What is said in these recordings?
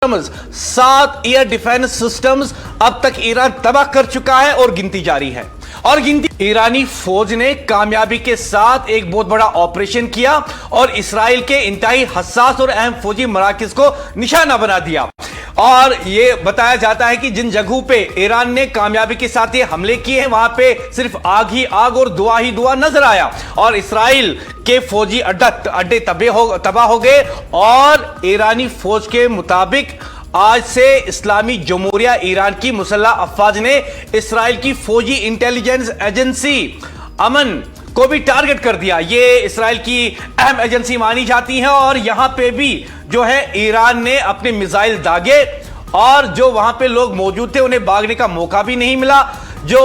7 air defence systems अब तक Iran तबाह कर चुका है और गिनती जारी है। और गिनती ईरानी फौज ने कामयाबी के साथ एक बहुत बड़ा ऑपरेशन किया और इसराइल के इंतहाई हसास और अहम फौजी मराकज को निशाना बना दिया। और यह बताया जाता है कि जिन जगहों पे ईरान ने कामयाबी के साथ ये हमले किए हैं वहां पे सिर्फ आग ही आग और धुआं ही धुआं नजर आया और इसराइल के फौजी अड्डे तबाह हो गए। और ईरानी फौज के मुताबिक आज से इस्लामी जमहूरिया ईरान की मुसल्लह अफवाज ने इसराइल की फौजी इंटेलिजेंस एजेंसी अमन को भी टारगेट कर दिया। ये इसराइल की अहम एजेंसी मानी जाती है और यहां पे भी जो है ईरान ने अपने मिसाइल दागे और जो वहां पे लोग मौजूद थे उन्हें भागने का मौका भी नहीं मिला। जो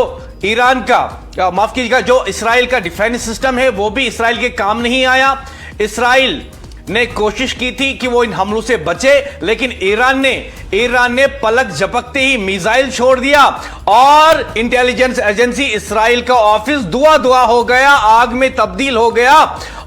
ईरान का माफ कीजिएगा जो इसराइल का डिफेंस सिस्टम है वो भी इसराइल के काम नहीं आया। इसराइल ने कोशिश की थी कि वो इन हमलों से बचे, लेकिन ईरान ने पलक झपकते ही मिसाइल छोड़ दिया और इंटेलिजेंस एजेंसी इसराइल का ऑफिस धुआं हो गया, आग में तब्दील हो गया।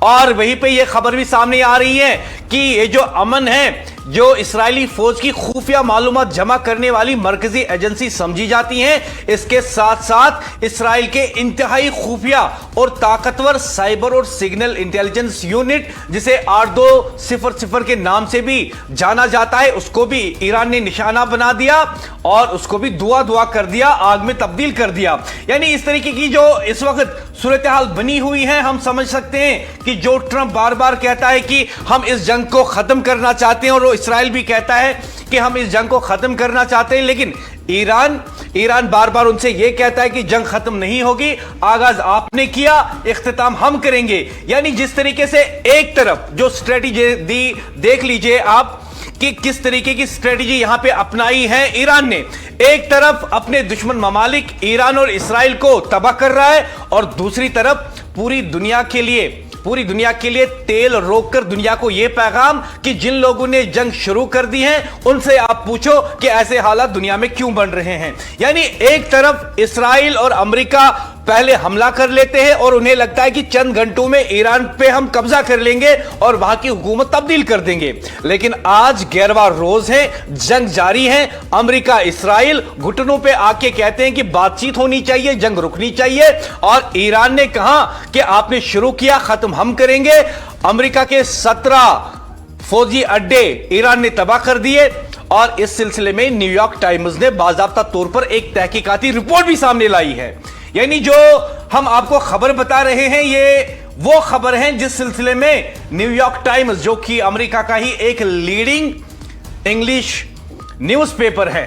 और वहीं पे ये खबर भी सामने आ रही है कि ये जो अमन है जो इसराइली फौज की खुफिया मालूमात जमा करने वाली मरकजी एजेंसी समझी जाती है, इसके साथ साथ इसराइल के इंतहाई खुफिया और ताकतवर साइबर और सिग्नल इंटेलिजेंस यूनिट जिसे 8200 के नाम से भी जाना जाता है उसको भी ईरान ने निशाना बना दिया और उसको भी धुआं कर दिया, आग में तब्दील कर दिया। यानी इस तरीके की जो इस वक्त सूरत हाल बनी हुई है, हम समझ सकते हैं कि जो ट्रंप बार बार कहता है कि हम इस जंग को खत्म करना चाहते हैं और इसराइल भी कहता है कि हम इस जंग को खत्म करना चाहते हैं, लेकिन ईरान बार बार उनसे यह कहता है कि जंग खत्म नहीं होगी, आगाज आपने किया, इख्तिताम हम करेंगे। यानी जिस तरीके से एक तरफ जो स्ट्रेटेजी दी, देख लीजिए आप कि किस तरीके की स्ट्रेटेजी यहां पे अपनाई है ईरान ने। एक तरफ अपने दुश्मन ममालिक ईरान और इसराइल को तबाह कर रहा है और दूसरी तरफ पूरी दुनिया के लिए तेल रोककर दुनिया को यह पैगाम कि जिन लोगों ने जंग शुरू कर दी है उनसे आप पूछो कि ऐसे हालात दुनिया में क्यों बन रहे हैं। यानी एक तरफ इसराइल और अमेरिका पहले हमला कर लेते हैं और उन्हें लगता है कि चंद घंटों में ईरान पे हम कब्जा कर लेंगे और वहां की हुकूमत तब्दील कर देंगे, लेकिन आज 11वां रोज है, जंग जारी है। अमेरिका इसराइल घुटनों पे आके कहते हैं कि बातचीत होनी चाहिए, जंग रुकनी चाहिए और ईरान ने कहा कि आपने शुरू किया, खत्म हम करेंगे। अमेरिका के 17 फौजी अड्डे ईरान ने तबाह कर दिए और इस सिलसिले में न्यूयॉर्क टाइम्स ने बाज़ाब्ता तौर पर एक तहकीकाती रिपोर्ट भी सामने लाई है। यानी जो हम आपको खबर बता रहे हैं ये वो खबर है जिस सिलसिले में न्यूयॉर्क टाइम्स जो कि अमेरिका का ही एक लीडिंग इंग्लिश न्यूज़पेपर है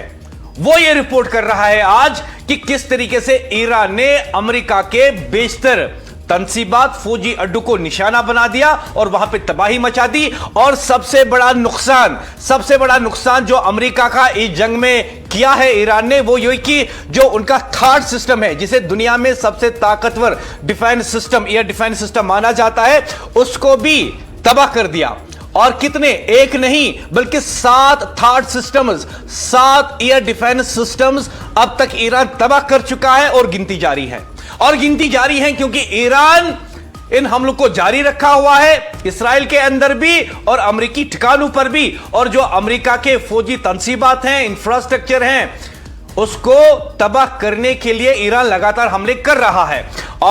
वो ये रिपोर्ट कर रहा है आज कि किस तरीके से ईरान ने अमेरिका के बेशतर तंसीबात फौजी अड्डों को निशाना बना दिया और वहां पे तबाही मचा दी। और सबसे बड़ा नुकसान जो अमेरिका का इस जंग में किया है ईरान ने वो ये कि जो उनका थर्ड सिस्टम है जिसे दुनिया में सबसे ताकतवर defence system air defence system माना जाता है उसको भी तबाह कर दिया। और कितने, एक नहीं बल्कि 7 third systems, 7 air defence systems अब तक ईरान तबाह कर चुका है और गिनती जारी है क्योंकि ईरान इन हमलों को जारी रखा हुआ है इसराइल के अंदर भी और अमेरिकी ठिकानों पर भी। और जो अमेरिका के फौजी तंसीबात हैं, इंफ्रास्ट्रक्चर हैं, उसको तबाह करने के लिए ईरान लगातार हमले कर रहा है।